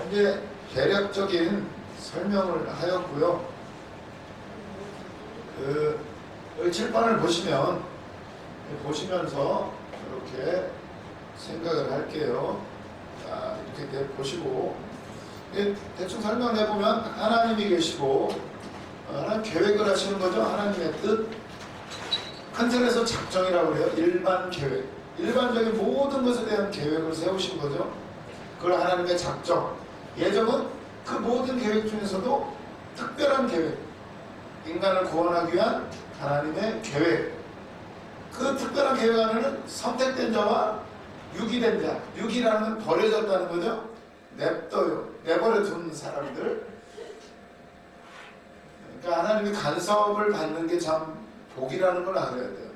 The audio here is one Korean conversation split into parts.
이제 대략적인 설명을 하였고요. 칠판을 보시면서 이렇게 생각을 할게요. 자, 이렇게 보시고 대충 설명해 보면 하나님이 계시고 하나님 계획을 하시는 거죠. 하나님의 뜻. 큰 틀에서 작정이라고 해요. 일반 계획. 일반적인 모든 것에 대한 계획을 세우신 거죠. 그걸 하나님의 작정. 예정은 그 모든 계획 중에서도 특별한 계획. 인간을 구원하기 위한 하나님의 계획. 그 특별한 계획 안에는 선택된 자와 유기된 자. 유기라는 건 버려졌다는 거죠. 내버려 둔 사람들. 그러니까 하나님이 간섭을 받는 게 참 복이라는 걸 알아야 돼요.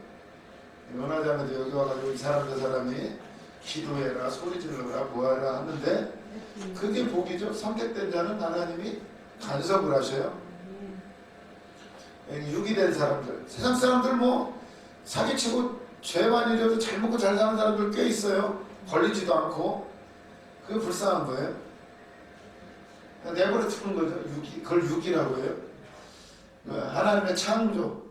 원하자면 여기 와가지고 이 사람 저 사람이 기도해라, 소리 질러라, 뭐하라 하는데 그게 복이죠. 선택된 자는 하나님이 간섭을 하셔요. 유기된 사람들, 세상 사람들 뭐 사기치고 죄 많이 져도 잘 먹고 잘 사는 사람들 꽤 있어요. 걸리지도 않고. 그게 불쌍한 거예요. 내버려 두는 거죠. 그걸 유기라고 해요. 하나님의 창조,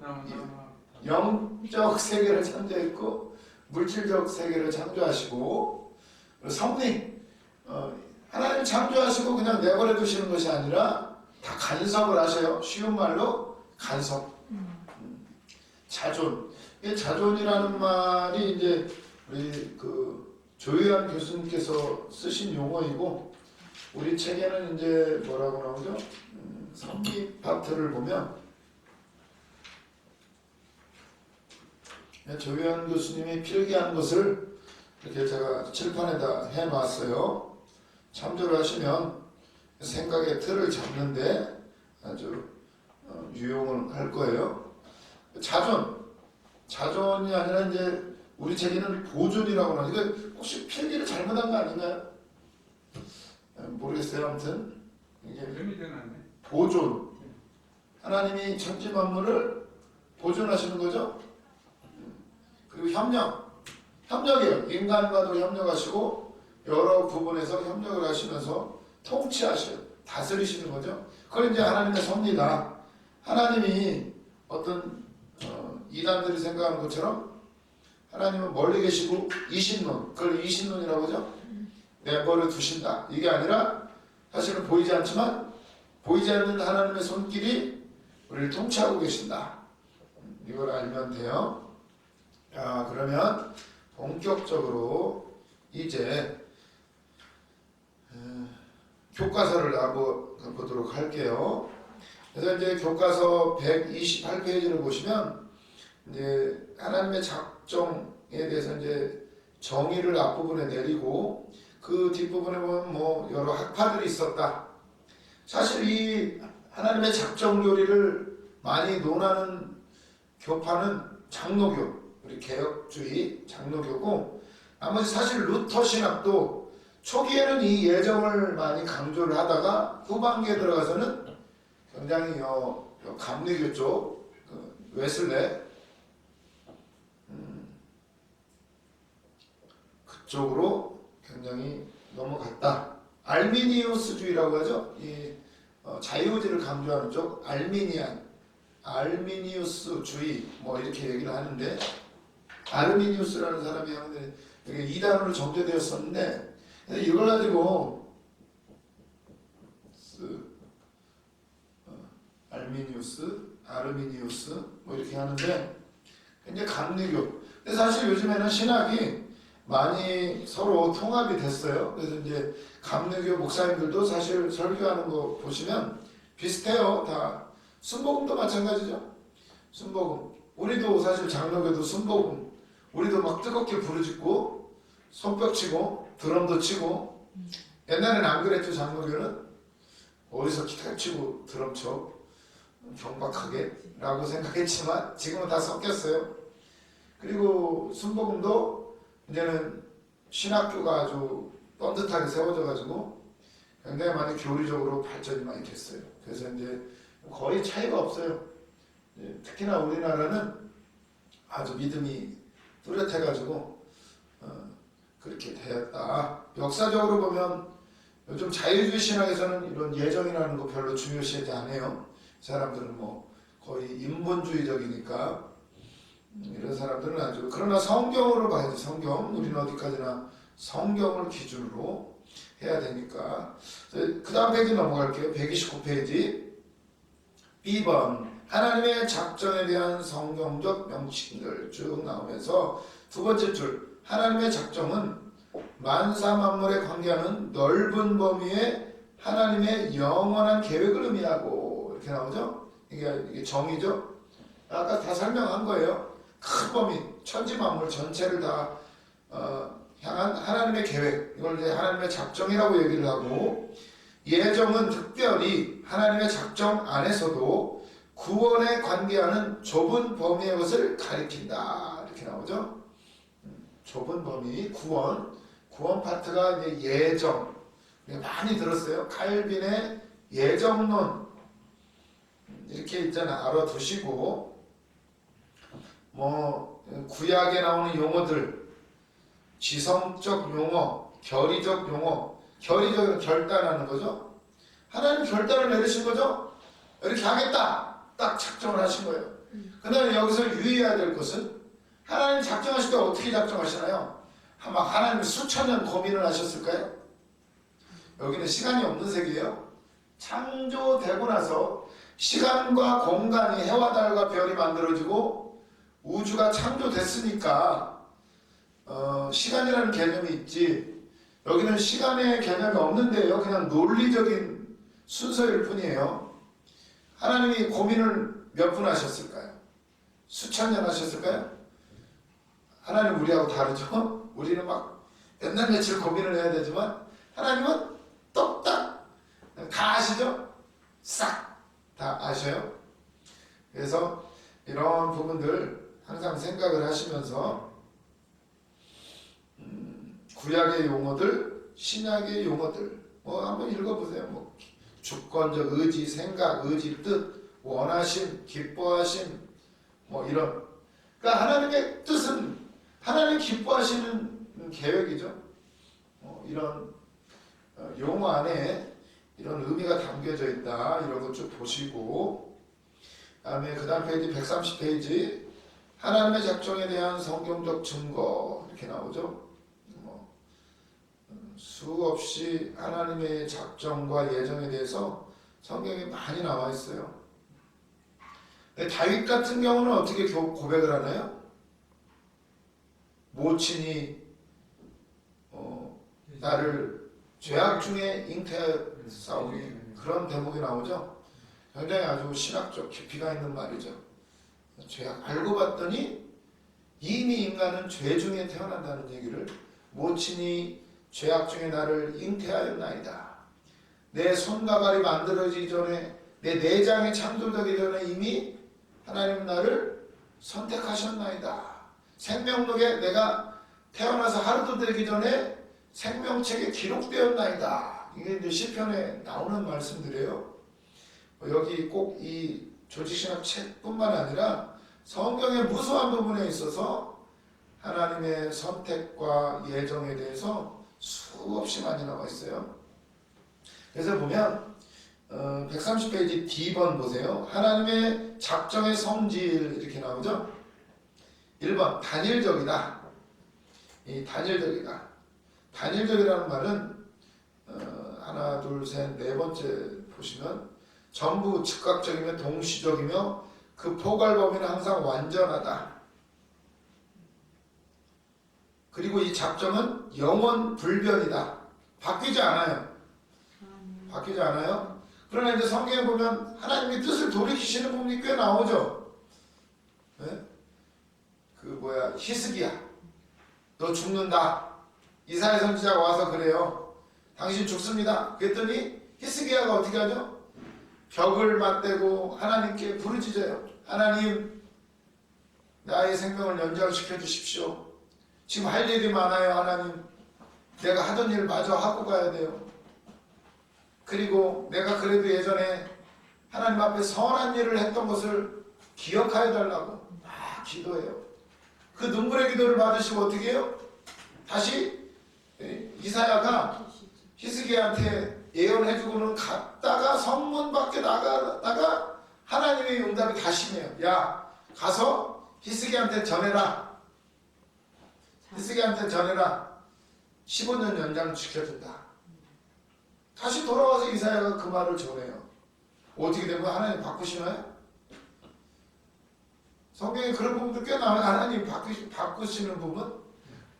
영적 세계를 창조했고 물질적 세계를 창조하시고 섭리, 하나님 창조하시고 그냥 내버려 두시는 것이 아니라 다 간섭을 하셔요. 쉬운 말로 간섭. 자존. 자존이라는 말이 이제 우리 조유한 교수님께서 쓰신 용어이고 우리 책에는 이제 뭐라고 나오죠? 성기 파트를 보면 조유한 교수님이 필기한 것을 이렇게 제가 칠판에다 해놨어요. 참조를 하시면 생각의 틀을 잡는데 아주 유용을 할 거예요. 자존이 아니라 이제 우리 책에는 보존이라고 하는 이거 혹시 필기를 잘못한 거 아닌가요? 모르겠어요. 아무튼 이게 보존. 하나님이 천지 만물을 보존하시는 거죠. 그리고 협력이에요. 인간과도 협력하시고 여러 부분에서 협력을 하시면서 통치하셔요. 다스리시는 거죠. 그걸 이제 하나님의 섭리다. 하나님이 어떤 이단들이 생각하는 것처럼 하나님은 멀리 계시고 이신론, 그걸 이신론이라고 하죠. 내버려 두신다. 이게 아니라 사실은 보이지 않지만 보이지 않는 하나님의 손길이 우리를 통치하고 계신다. 이걸 알면 돼요. 그러면 본격적으로 이제 교과서를 보도록 할게요. 그래서 이제 교과서 128페이지를 보시면 이제 하나님의 작정에 대해서 이제 정의를 앞부분에 내리고 그 뒷부분에 보면 뭐 여러 학파들이 있었다. 사실 이 하나님의 작정 교리를 많이 논하는 교파는 장로교, 우리 개혁주의 장로교고 나머지 사실 루터 신학도 초기에는 이 예정을 많이 강조를 하다가 후반기에 들어가서는 굉장히 감리교 쪽 웨슬레 그쪽으로 굉장히 넘어갔다. 알미니우스주의라고 하죠. 이 자유주의를 강조하는 쪽 알미니우스주의 뭐 이렇게 얘기를 하는데 아르미니우스라는 사람이 하는데 이게 이단으로 정제되었었는데 이걸 가지고 아르미니우스 뭐 이렇게 하는데 굉장히 감리교. 근데 사실 요즘에는 신학이 많이 서로 통합이 됐어요. 그래서 이제 감리교 목사님들도 사실 설교하는 거 보시면 비슷해요. 다 순복음도 마찬가지죠. 순복음. 우리도 사실 장로교도 순복음. 우리도 막 뜨겁게 부르짖고 손뼉 치고 드럼도 치고. 옛날에는 안 그랬죠. 장로교는 어디서 기타 치고 드럼 쳐 경박하게 라고 생각했지만 지금은 다 섞였어요. 그리고 순복음도 이제는 신학교가 아주 뻔듯하게 세워져 가지고 굉장히 많이 교리적으로 발전이 많이 됐어요. 그래서 이제 거의 차이가 없어요. 특히나 우리나라는 아주 믿음이 뚜렷해 가지고 그렇게 되었다. 역사적으로 보면 요즘 자유주의 신학에서는 이런 예정이라는 거 별로 중요시하지 않아요. 사람들은 뭐 거의 인본주의적이니까 이런 사람들은 아주. 그러나 성경으로 봐야지. 성경. 우리는 어디까지나 성경을 기준으로 해야 되니까. 그 다음 페이지 넘어갈게요. 129페이지 B번 하나님의 작정에 대한 성경적 명칭들 쭉 나오면서 두 번째 줄 하나님의 작정은 만사 만물에 관계하는 넓은 범위의 하나님의 영원한 계획을 의미하고 이렇게 나오죠. 이게 정의죠. 아까 다 설명한 거예요. 큰 범위, 천지 만물 전체를 다 향한 하나님의 계획, 이걸 이제 하나님의 작정이라고 얘기를 하고, 예정은 특별히 하나님의 작정 안에서도 구원에 관계하는 좁은 범위의 것을 가리킨다 이렇게 나오죠. 좁은 범위, 구원 파트가 이제 예정, 많이 들었어요. 칼빈의 예정론 이렇게 있잖아. 알아두시고, 뭐 구약에 나오는 용어들, 지성적 용어, 결의적 용어, 결의적은 결단하는 거죠. 하나님 결단을 내리신 거죠. 이렇게 하겠다, 딱 작정을 하신 거예요. 그 다음에 여기서 유의해야 될 것은 하나님 작정하실 때 어떻게 작정하시나요? 아마 하나님이 수천 년 고민을 하셨을까요? 여기는 시간이 없는 세계예요. 창조되고 나서 시간과 공간이 해와 달과 별이 만들어지고 우주가 창조됐으니까 시간이라는 개념이 있지, 여기는 시간의 개념이 없는데요. 그냥 논리적인 순서일 뿐이에요. 하나님이 고민을 몇 분 하셨을까요? 수천 년 하셨을까요? 하나님 우리하고 다르죠? 우리는 막 몇날 며칠 고민을 해야 되지만 하나님은 똑딱 다 아시죠? 싹 다 아셔요. 그래서 이런 부분들 항상 생각을 하시면서 구약의 용어들, 신약의 용어들 뭐 한번 읽어보세요. 뭐 주권적 의지, 생각, 의지, 뜻, 원하심, 기뻐하심, 뭐 이런. 그러니까 하나님의 뜻은 하나님 기뻐하시는 계획이죠. 이런 용어 안에 이런 의미가 담겨져 있다. 이런 것 좀 보시고, 다음에 그 다음 페이지 130페이지 하나님의 작정에 대한 성경적 증거 이렇게 나오죠. 수없이 하나님의 작정과 예정에 대해서 성경에 많이 나와 있어요. 다윗 같은 경우는 어떻게 고백을 하나요? 모친이 나를 죄악 중에 잉태하였사오니, 그런 대목이 나오죠. 굉장히 아주 신학적 깊이가 있는 말이죠. 죄악 알고 봤더니 이미 인간은 죄 중에 태어난다는 얘기를, 모친이 죄악 중에 나를 잉태하였나이다. 내 손과 발이 만들어지기 전에, 내 내장이 창조되기 전에 이미 하나님은 나를 선택하셨나이다. 생명록에 내가 태어나서 하루도 되기 전에 생명책에 기록되었나이다. 이게 이제 시편에 나오는 말씀들이에요. 여기 꼭 이 조직신학 책뿐만 아니라 성경의 무수한 부분에 있어서 하나님의 선택과 예정에 대해서 수없이 많이 나와 있어요. 그래서 보면 130페이지 D번 보세요. 하나님의 작정의 성질 이렇게 나오죠. 1번 단일적이다. 이 단일적이다. 단일적이라는 말은 하나, 둘, 셋, 네 번째 보시면 전부 즉각적이며 동시적이며 그 포괄 범위는 항상 완전하다. 그리고 이 작정은 영원 불변이다. 바뀌지 않아요. 바뀌지 않아요. 그러나 이제 성경에 보면 하나님의 뜻을 돌이키시는 부분이 꽤 나오죠. 네? 히스기야, 너 죽는다. 이사야 선지자가 와서 그래요. 당신 죽습니다. 그랬더니 히스기야가 어떻게 하죠? 벽을 맞대고 하나님께 부르짖어요. 하나님, 나의 생명을 연장시켜 주십시오. 지금 할 일이 많아요. 하나님, 내가 하던 일 마저 하고 가야 돼요. 그리고 내가 그래도 예전에 하나님 앞에 선한 일을 했던 것을 기억하여 달라고 막 기도해요. 그 눈물의 기도를 받으시고 어떻게 해요? 다시 이사야가 히스기야한테 예언해주고는 갔다가 성문 밖에 나가다가 하나님의 응답이 다시 해요. 야, 가서 히스기야한테 전해라. 히스기야한테 전해라. 15년 연장 지켜준다. 다시 돌아와서 이사야가 그 말을 전해요. 어떻게 된 거야? 하나님 바꾸시나요? 성경에 그런 부분도 꽤 나와요. 하나님 바꾸시는 부분.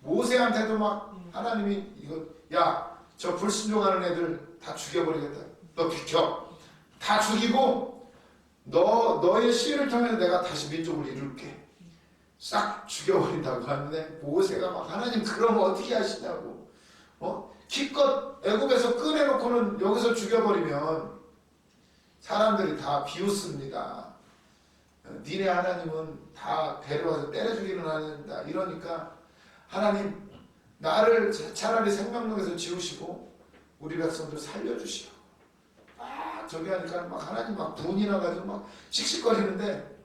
모세한테도 막 하나님이 이거 야, 저 불순종하는 애들 다 죽여버리겠다. 너 비켜. 다 죽이고 너의 씨를 통해서 내가 다시 민족을 이룰게. 싹 죽여버린다고 하는데 모세가 막 하나님 그럼 어떻게 하시냐고. 기껏 애굽에서 꺼내놓고는 여기서 죽여버리면 사람들이 다 비웃습니다. 니네 하나님은 다 데려와서 때려 죽이는 하나님이다. 이러니까 하나님 나를 차라리 생명록에서 지우시고 우리 백성들 살려주시오. 막 저기 하니까 막 하나님 막 분이 나가지고 막 씩씩거리는데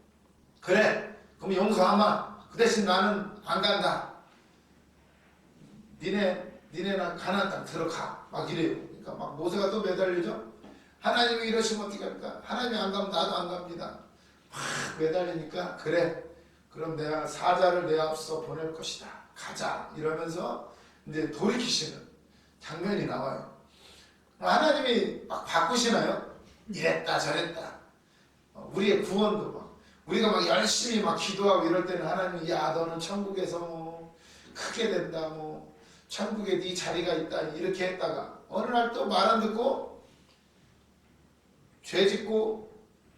그래 그럼 용서하마. 그 대신 나는 안 간다. 니네나 가나안 땅 들어가. 막 이래요. 그러니까 막 모세가 또 매달리죠. 하나님이 이러시면 어떻게 할까? 하나님이 안 가면 나도 안 갑니다. 막 매달리니까 그래 그럼 내가 사자를 내 앞서 보낼 것이다. 가자. 이러면서 이제 돌이키시는 장면이 나와요. 하나님이 막 바꾸시나요? 이랬다 저랬다. 우리의 구원도 막 우리가 막 열심히 막 기도하고 이럴 때는 하나님이 야 너는 천국에서 뭐 크게 된다 뭐 천국에 네 자리가 있다 이렇게 했다가 어느 날 또 말 안 듣고 죄 짓고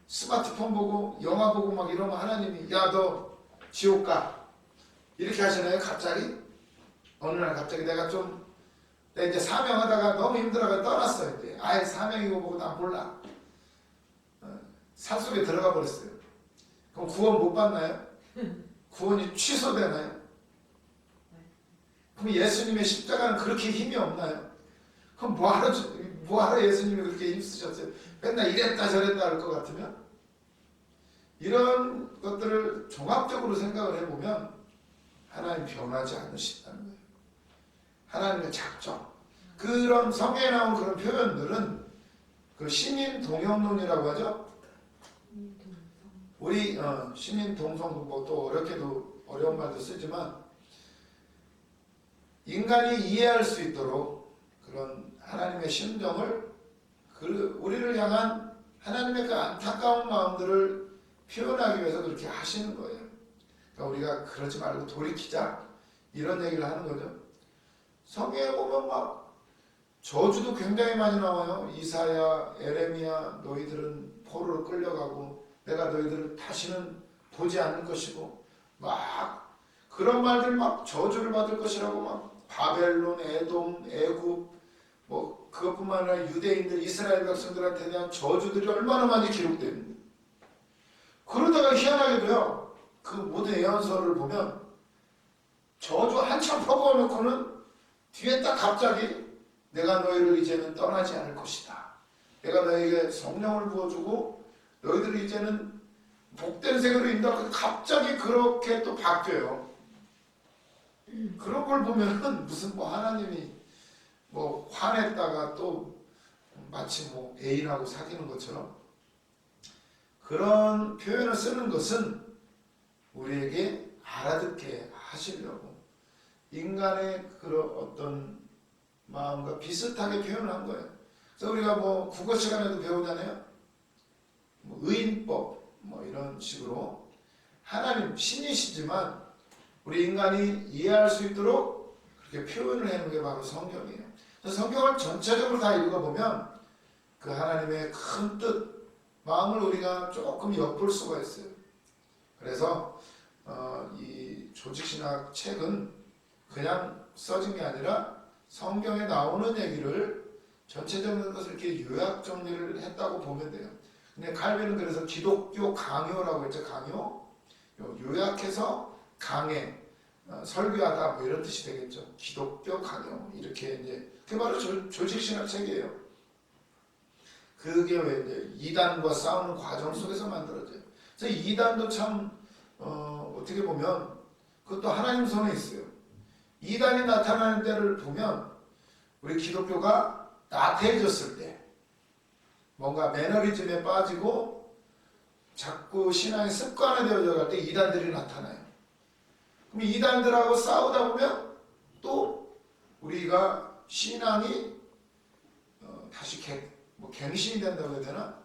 스마트폰 보고 영화 보고 막 이러면 하나님이 야 너 지옥 가 이렇게 하시나요? 갑자기 어느 날 갑자기 내가 이제 사명하다가 너무 힘들어가 떠났어요. 이제 아예 사명이고 뭐고 난 몰라. 산속에 들어가 버렸어요. 그럼 구원 못 받나요? 구원이 취소되나요? 그럼 예수님의 십자가는 그렇게 힘이 없나요? 그럼 뭐하러 예수님이 그렇게 힘쓰셨어요? 맨날 이랬다 저랬다 할 것 같으면? 이런 것들을 종합적으로 생각을 해보면 하나님 변하지 않으신다는 거예요. 하나님의 작정. 그런 성경에 나온 그런 표현들은 그 신인동역론이라고 하죠. 우리 신인동성 뭐 또 어렵게도 어려운 말도 쓰지만 인간이 이해할 수 있도록 그런 하나님의 심정을 우리를 향한 하나님의 그 안타까운 마음들을 표현하기 위해서 그렇게 하시는 거예요. 그러니까 우리가 그러지 말고 돌이키자 이런 얘기를 하는 거죠. 성경에 보면 막 저주도 굉장히 많이 나와요. 이사야, 에레미야 너희들은 포로로 끌려가고 내가 너희들을 다시는 보지 않을 것이고 막 그런 말들 막 저주를 받을 것이라고 막 바벨론, 에돔, 애굽 뭐 그것뿐만 아니라 유대인들, 이스라엘 백성들한테 대한 저주들이 얼마나 많이 기록되어 있는데 그러다가 희한하게도요. 그 모든 예언서를 보면 저주 한참 퍼부어놓고는 뒤에 딱 갑자기 내가 너희를 이제는 떠나지 않을 것이다. 내가 너희에게 성령을 부어주고 너희들을 이제는 복된 생으로 인도할 것이다. 갑자기 그렇게 또 바뀌어요. 그런 걸 보면은 무슨 뭐 하나님이 뭐 화냈다가 또 마치 뭐 애인하고 사귀는 것처럼 그런 표현을 쓰는 것은 우리에게 알아듣게 하시려고 인간의 그런 어떤 마음과 비슷하게 표현한 거예요. 그래서 우리가 뭐 국어 시간에도 배우잖아요. 뭐 의인법 뭐 이런 식으로 하나님 신이시지만 우리 인간이 이해할 수 있도록 그렇게 표현을 해놓은 게 바로 성경이에요. 그래서 성경을 전체적으로 다 읽어보면 그 하나님의 큰 뜻, 마음을 우리가 조금 엿볼 수가 있어요. 그래서 이 조직신학 책은 그냥 써진 게 아니라 성경에 나오는 얘기를 전체적인 것을 이렇게 요약 정리를 했다고 보면 돼요. 근데 칼빈은 그래서 기독교 강요라고 했죠. 강요. 요약해서 강해. 설교하다 뭐 이런 뜻이 되겠죠. 기독교 강요. 이렇게 이제 그게 바로 조직신학 책이에요. 그게 왜 이제 이단과 싸우는 과정 속에서 만들어져요. 그래서 이단도 참 어떻게 보면 그것도 하나님 손에 있어요. 이단이 나타나는 때를 보면 우리 기독교가 나태해졌을 때 뭔가 매너리즘에 빠지고 자꾸 신앙이 습관화되어져 갈 때 이단들이 나타나요. 그럼 이단들하고 싸우다 보면 또 우리가 신앙이 다시 갱신이 된다고 해야 되나?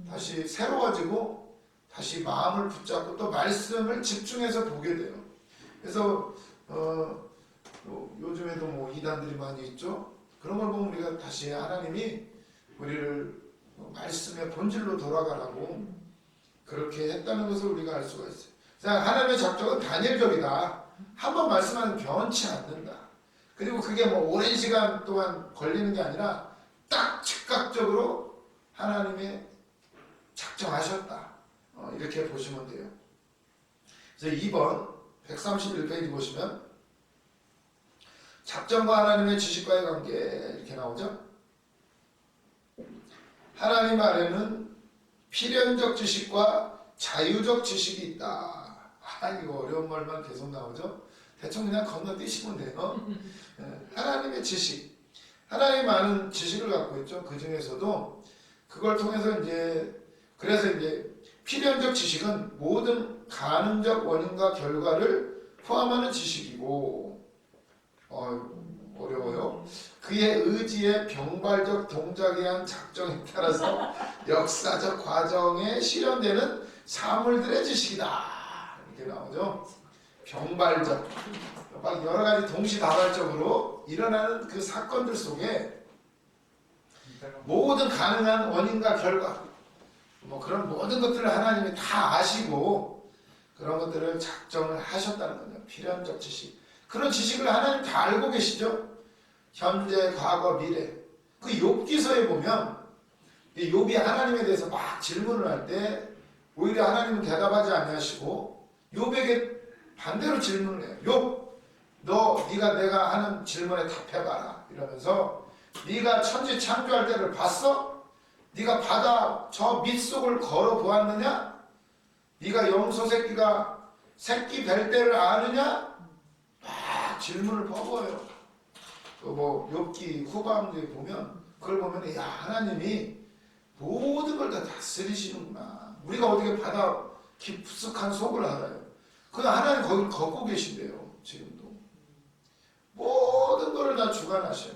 다시 새로워지고 다시 마음을 붙잡고 또 말씀을 집중해서 보게 돼요. 그래서 요즘에도 뭐 이단들이 많이 있죠. 그런 걸 보면 우리가 다시 하나님이 우리를 말씀의 본질로 돌아가라고 그렇게 했다는 것을 우리가 알 수가 있어요. 하나님의 작정은 단일적이다. 한번 말씀하면 변치 않는다. 그리고 그게 뭐 오랜 시간 동안 걸리는 게 아니라 딱 즉각적으로 하나님의 작정하셨다. 이렇게 보시면 돼요. 그래서 2번 131페이지 보시면 작정과 하나님의 지식과의 관계 이렇게 나오죠. 하나님 아래는 필연적 지식과 자유적 지식이 있다. 이거 어려운 말만 계속 나오죠. 대충 그냥 건너뛰시면 돼요. 하나님의 지식. 하나님 많은 지식을 갖고 있죠. 그 중에서도 그걸 통해서 그래서 필연적 지식은 모든 가능적 원인과 결과를 포함하는 지식이고, 어려워요. 그의 의지의 병발적 동작에 한 작정에 따라서 역사적 과정에 실현되는 사물들의 지식이다. 이렇게 나오죠. 병발적. 막 여러 가지 동시다발적으로 일어나는 그 사건들 속에 모든 가능한 원인과 결과, 뭐 그런 모든 것들을 하나님이 다 아시고 그런 것들을 작정을 하셨다는 거죠. 필연적 지식. 그런 지식을 하나님 다 알고 계시죠. 현재, 과거, 미래. 그 욥기서에 보면 욥이 하나님에 대해서 막 질문을 할 때 오히려 하나님은 대답하지 아니하시고 욥에게 반대로 질문을 해요. 욥, 네가 내가 하는 질문에 답해봐라. 이러면서 네가 천지 창조할 때를 봤어? 네가 바다 저 밑속을 걸어 보았느냐? 네가 염소 새끼가 새끼 뵐 때를 아느냐? 막 질문을 퍼부어요. 뭐 욥기 후반부에 보면 그걸 보면 야 하나님이 모든 걸 다 다스리시는구나. 우리가 어떻게 바다 깊숙한 속을 알아요. 그냥 하나님 거기를 걷고 계신대요. 지금도 모든 걸 다 주관하셔요.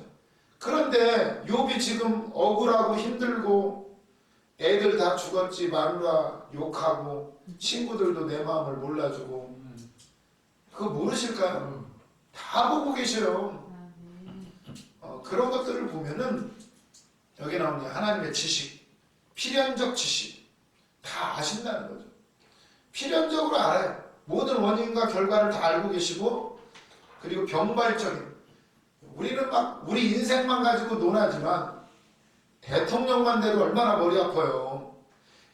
그런데 욥이 지금 억울하고 힘들고 애들 다 죽었지 마누라 욕하고 친구들도 내 마음을 몰라주고 그거 모르실까요? 다 보고 계셔요. 그런 것들을 보면은 여기 나오는 하나님의 지식, 필연적 지식 다 아신다는 거죠. 필연적으로 알아요. 모든 원인과 결과를 다 알고 계시고 그리고 병발적인 우리는 막 우리 인생만 가지고 논하지만 대통령만 돼도 얼마나 머리 아파요.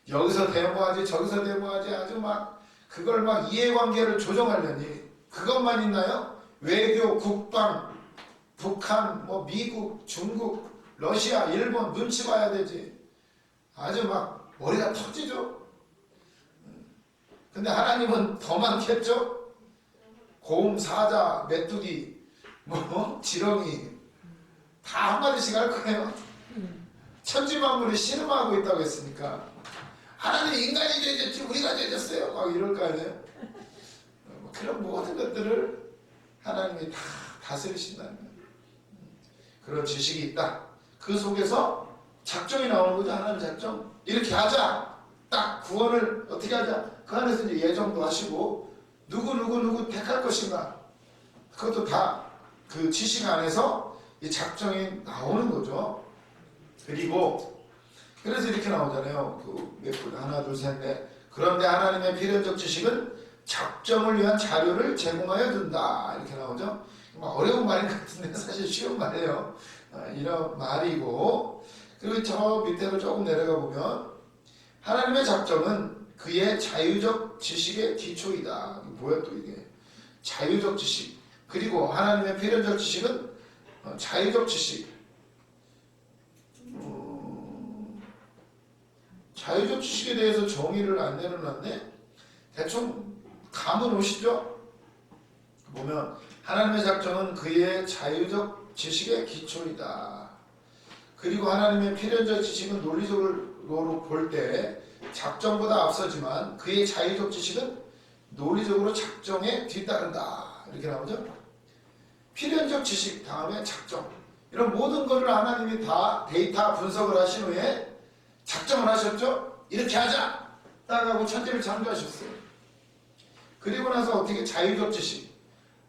여기서 데모하지 저기서 데모하지 아주 막 그걸 막 이해관계를 조정하려니 그것만 있나요? 외교, 국방, 북한, 뭐 미국, 중국, 러시아, 일본 눈치 봐야 되지. 아주 막 머리가 터지죠. 근데 하나님은 더 많겠죠? 곰, 사자, 메뚜기, 뭐 지렁이 다 한마디씩 할 거예요. 천지만물이 신음하고 있다고 했으니까 하나님 인간이 죄졌지 우리가 죄졌어요 막 이럴 거 아니에요. 그런 모든 것들을 하나님이 다 다스리신다는 거예요. 그런 지식이 있다. 그 속에서 작정이 나오는 거죠. 하나님 작정. 이렇게 하자. 딱 구원을 어떻게 하자. 그 안에서 이제 예정도 하시고 누구 택할 것인가. 그것도 다 그 지식 안에서 이 작정이 나오는 거죠. 그리고 그래서 이렇게 나오잖아요. 그 몇 분 하나 둘 셋 넷. 그런데 하나님의 필연적 지식은 작정을 위한 자료를 제공하여 둔다. 이렇게 나오죠. 어려운 말인 것 같은데 사실 쉬운 말이에요. 이런 말이고 그리고 저 밑에로 조금 내려가 보면 하나님의 작정은 그의 자유적 지식의 기초이다. 뭐야 또 이게 자유적 지식. 그리고 하나님의 필연적 지식은 자유적 지식. 자유적 지식에 대해서 정의를 안 내려놨네. 대충 감은 오시죠? 보면 하나님의 작정은 그의 자유적 지식의 기초이다. 그리고 하나님의 필연적 지식은 논리적으로 볼 때 작정보다 앞서지만 그의 자의적 지식은 논리적으로 작정에 뒤따른다. 이렇게 나오죠. 필연적 지식 다음에 작정. 이런 모든 것을 하나님이 다 데이터 분석을 하신 후에 작정을 하셨죠. 이렇게 하자. 딱 하고 천지를 창조하셨어요. 그리고 나서 어떻게 자유적 지식.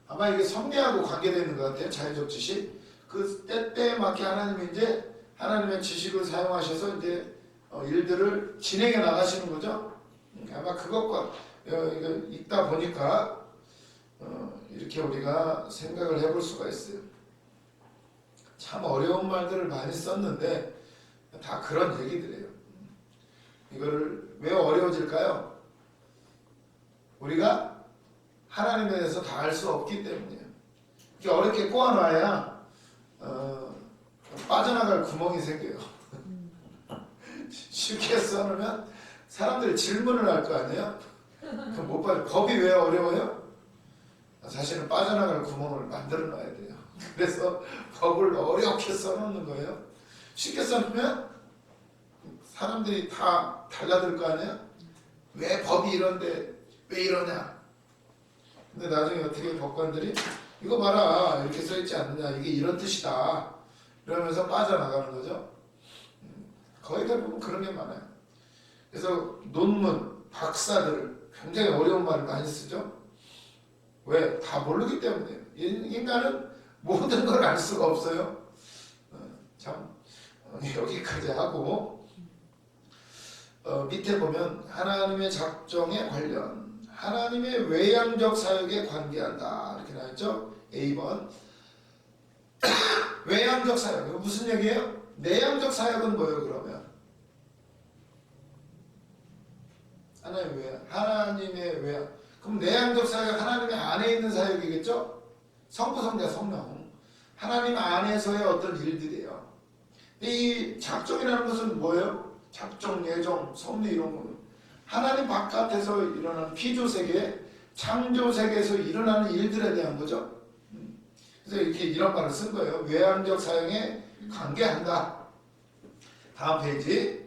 아마 이게 섭리하고 관계되는 것 같아요. 자유적 지식. 그 때때에 맞게 하나님이 이제 하나님의 지식을 사용하셔서 이제 일들을 진행해 나가시는 거죠. 아마 그것과 이거 읽다 보니까 이렇게 우리가 생각을 해볼 수가 있어요. 참 어려운 말들을 많이 썼는데 다 그런 얘기들이에요. 이거를 왜 어려워질까요? 우리가 하나님에 대해서 다 알 수 없기 때문이에요. 이렇게 어렵게 꼬아놔야 빠져나갈 구멍이 생겨요. 쉽게 써놓으면 사람들이 질문을 할 거 아니에요? 그럼 못 빠져. 법이 왜 어려워요? 사실은 빠져나갈 구멍을 만들어 놔야 돼요. 그래서 법을 어렵게 써놓는 거예요. 쉽게 써놓으면 사람들이 다 달라들 거 아니에요? 왜 법이 이런데 왜 이러냐? 근데 나중에 어떻게 법관들이 이거 봐라 이렇게 써있지 않느냐 이게 이런 뜻이다 이러면서 빠져나가는 거죠. 거의 대부분 그런 게 많아요. 그래서 논문, 박사들 굉장히 어려운 말을 많이 쓰죠. 왜? 다 모르기 때문이에요. 인간은 모든 걸 알 수가 없어요. 참 여기까지 하고 밑에 보면 하나님의 작정에 관련 하나님의 외양적 사역에 관계한다 이렇게 나왔죠. A번 외양적 사역 이거 무슨 얘기예요? 내양적 사역은 뭐예요 그러면? 하나님의 외양 그럼 내양적 사역 하나님의 안에 있는 사역이겠죠? 성부, 성자, 성령 하나님 안에서의 어떤 일들이에요. 이 작정이라는 것은 뭐예요? 작정, 예정, 섭리 이런 거 하나님 바깥에서 일어나는 피조세계, 창조세계에서 일어나는 일들에 대한 거죠. 그래서 이렇게 이런 말을 쓴 거예요. 외양적 사역에 관계한다. 다음 페이지.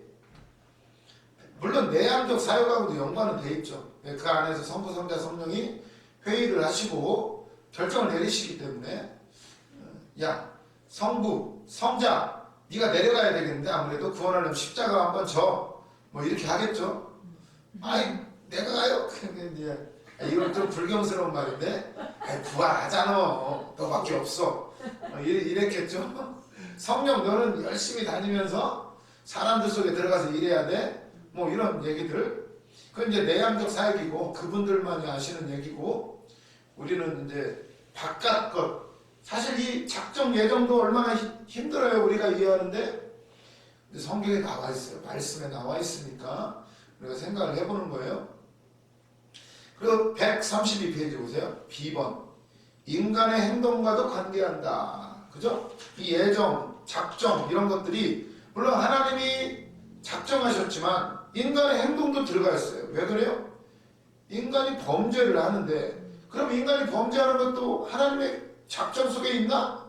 물론 내양적 사역하고도 연관은 돼 있죠. 그 안에서 성부, 성자, 성령이 회의를 하시고 결정을 내리시기 때문에 야 성부, 성자 네가 내려가야 되겠는데 아무래도 구원하려면 십자가 한번 져 뭐 이렇게 하겠죠. 아이 내가 가요. 이건 좀 불경스러운 말인데 부활하잖아 너밖에 없어 이랬겠죠. 성령 너는 열심히 다니면서 사람들 속에 들어가서 일해야 돼 뭐 이런 얘기들 그건 이제 내양적 사역이고 그분들만이 아시는 얘기고 우리는 이제 바깥 것 사실 이 작정 예정도 얼마나 힘들어요 우리가 이해하는데 성경에 나와 있어요. 말씀에 나와 있으니까 우리가 생각을 해보는 거예요. 그리고 132페이지 보세요. B번 인간의 행동과도 관계한다. 그죠? 이 예정, 작정 이런 것들이 물론 하나님이 작정하셨지만 인간의 행동도 들어가 있어요. 왜 그래요? 인간이 범죄를 하는데 그럼 인간이 범죄하는 것도 하나님의 작정 속에 있나?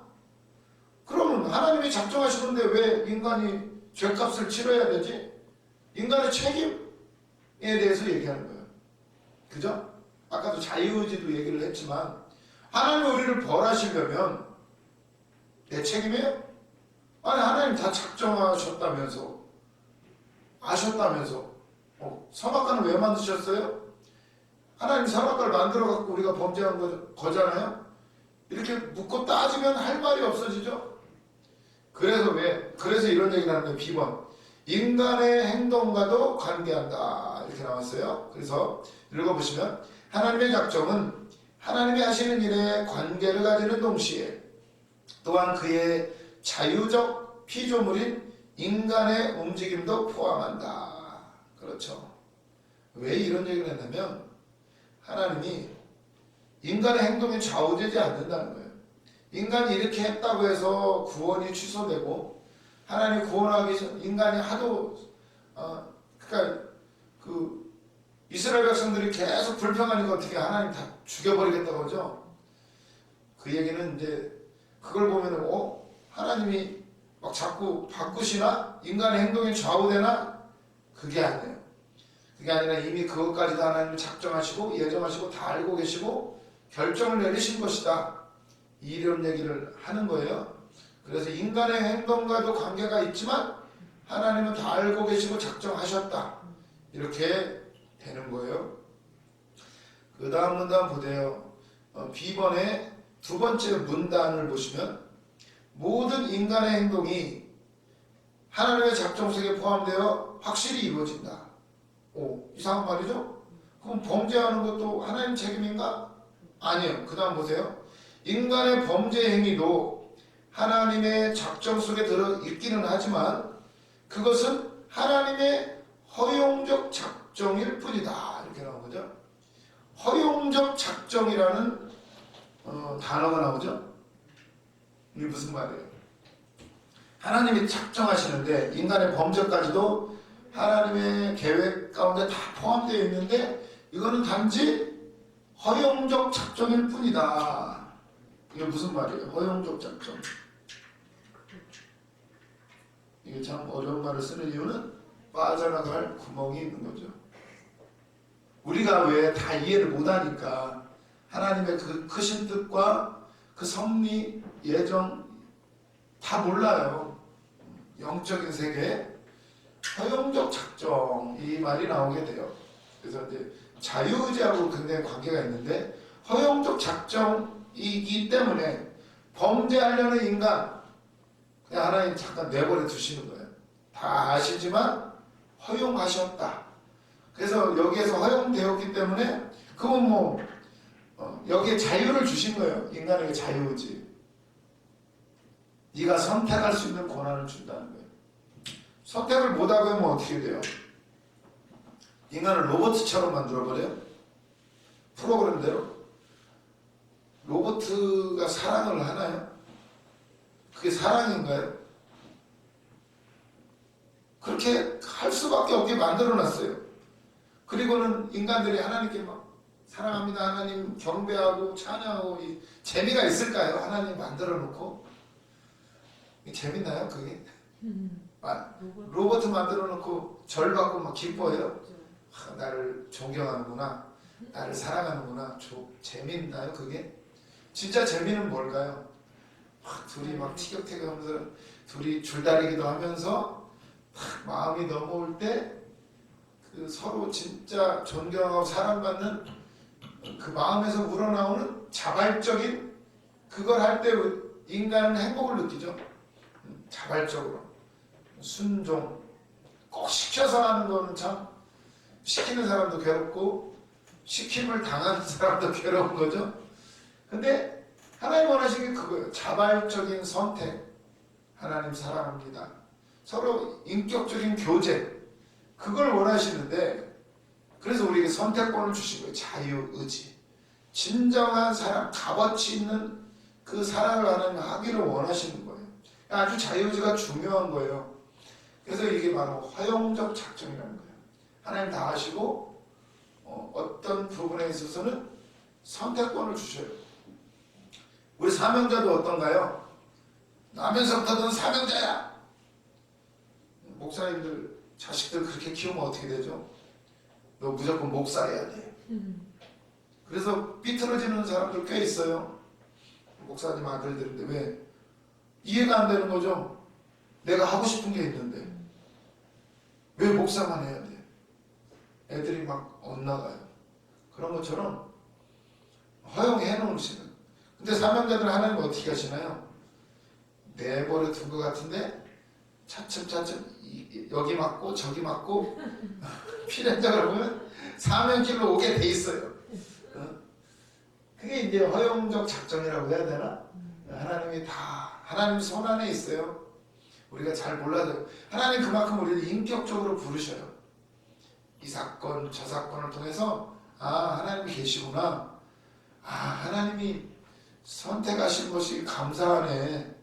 그러면 하나님이 작정하시는데 왜 인간이 죄값을 치러야 되지? 인간의 책임에 대해서 얘기하는 거예요. 그죠? 아까도 자유의지도 얘기를 했지만 하나님이 우리를 벌하시려면 내 책임이에요? 아니 하나님 다 작정하셨다면서 아셨다면서 선악과는 왜 만드셨어요? 하나님 선악과를 만들어 갖고 우리가 범죄한 거잖아요? 이렇게 묻고 따지면 할 말이 없어지죠? 그래서 이런 얘기를 하는 거예요. B번 인간의 행동과도 관계한다 이렇게 나왔어요. 그래서 읽어보시면 하나님의 작정은 하나님이 하시는 일에 관계를 가지는 동시에 또한 그의 자유적 피조물인 인간의 움직임도 포함한다. 그렇죠. 왜 이런 얘기를 했냐면 하나님이 인간의 행동에 좌우되지 않는다는 거예요. 인간이 이렇게 했다고 해서 구원이 취소되고 하나님 구원하기 전 인간이 하도 그러니까 그 이스라엘 백성들이 계속 불평하니까 어떻게 하나님 다 죽여버리겠다고 하죠. 그 얘기는 이제 그걸 보면은 하나님이 막 자꾸 바꾸시나? 인간의 행동이 좌우되나? 그게 아니에요. 그게 아니라 이미 그것까지도 하나님이 작정하시고 예정하시고 다 알고 계시고 결정을 내리신 것이다. 이런 얘기를 하는 거예요. 그래서 인간의 행동과도 관계가 있지만 하나님은 다 알고 계시고 작정하셨다. 이렇게 되는 거예요. 그 다음 문단 보세요. B번의 두 번째 문단을 보시면 모든 인간의 행동이 하나님의 작정 속에 포함되어 확실히 이루어진다. 오, 이상한 말이죠? 그럼 범죄하는 것도 하나님 책임인가? 아니요. 그 다음 보세요. 인간의 범죄 행위도 하나님의 작정 속에 들어 있기는 하지만 그것은 하나님의 허용적 작정일 뿐이다. 이렇게 나온 거죠. 허용적 작정이라는 단어가 나오죠. 이게 무슨 말이에요? 하나님이 작정하시는데 인간의 범죄까지도 하나님의 계획 가운데 다 포함되어 있는데 이거는 단지 허용적 작정일 뿐이다. 이게 무슨 말이에요? 허용적 작정. 이게 참 어려운 말을 쓰는 이유는 빠져나갈 구멍이 있는 거죠. 우리가 왜 다 이해를 못하니까 하나님의 그 크신 뜻과 그 섭리, 예정 다 몰라요. 영적인 세계에 허용적 작정 이 말이 나오게 돼요. 그래서 이제 자유의지하고 굉장히 관계가 있는데 허용적 작정이기 때문에 범죄하려는 인간 그냥 하나님 잠깐 내버려 두시는 거예요. 다 아시지만 허용하셨다. 그래서 여기에서 허용되었기 때문에 그건 뭐 여기에 자유를 주신 거예요. 인간에게 자유의지. 네가 선택할 수 있는 권한을 준다는 거예요. 선택을 못하고 하면 어떻게 돼요? 인간을 로봇처럼 만들어버려요? 프로그램대로? 로봇가 사랑을 하나요? 그게 사랑인가요? 그렇게 할 수밖에 없게 만들어놨어요. 그리고는 인간들이 하나님께 막 사랑합니다 하나님 경배하고 찬양하고 이 재미가 있을까요? 하나님 만들어놓고 재밌나요 그게? 로봇 만들어놓고 절 받고 막 기뻐해요. 나를 존경하는구나, 나를 사랑하는구나. 재밌나요 그게? 진짜 재미는 뭘까요? 둘이 막 티격태격하면서 둘이 줄다리기도 하면서 마음이 넘어올 때 그 서로 진짜 존경하고 사랑받는 그 마음에서 우러나오는 자발적인 그걸 할 때 인간은 행복을 느끼죠. 자발적으로 순종 꼭 시켜서 하는 거는 참 시키는 사람도 괴롭고 시킴을 당하는 사람도 괴로운 거죠. 근데 하나님 원하시는 게 그거예요. 자발적인 선택. 하나님 사랑합니다. 서로 인격적인 교제. 그걸 원하시는데 그래서 우리에게 선택권을 주신 거예요. 자유의지. 진정한 사랑, 값어치 있는 그 사랑을 하나님 하기를 원하시는 거예요. 아주 자유의지가 중요한 거예요. 그래서 이게 바로 허용적 작정이라는 거예요. 하나님 다 하시고 어떤 부분에 있어서는 선택권을 주셔요. 우리 사명자도 어떤가요? 나면서부터 넌 사명자야. 목사님들 자식들 그렇게 키우면 어떻게 되죠? 너 무조건 목사해야 돼. 그래서 삐뚤어지는 사람들 꽤 있어요. 목사님 아들들인데 왜? 이해가 안 되는 거죠. 내가 하고 싶은 게 있는데 왜 목사만 해야 돼? 애들이 막 엇나가요. 그런 것처럼 허용해 놓으시는. 근데 사명자들 하나님 어떻게 하시나요? 내버려 둔 것 같은데 차츰차츰 여기 맞고 저기 맞고 필연적으로 보면 사명길로 오게 돼 있어요. 그게 이제 허용적 작정이라고 해야 되나? 하나님이 다 하나님 손 안에 있어요. 우리가 잘 몰라도 하나님 그만큼 우리를 인격적으로 부르셔요. 이 사건 저 사건을 통해서 하나님이 계시구나. 하나님이 선택하신 것이 감사하네.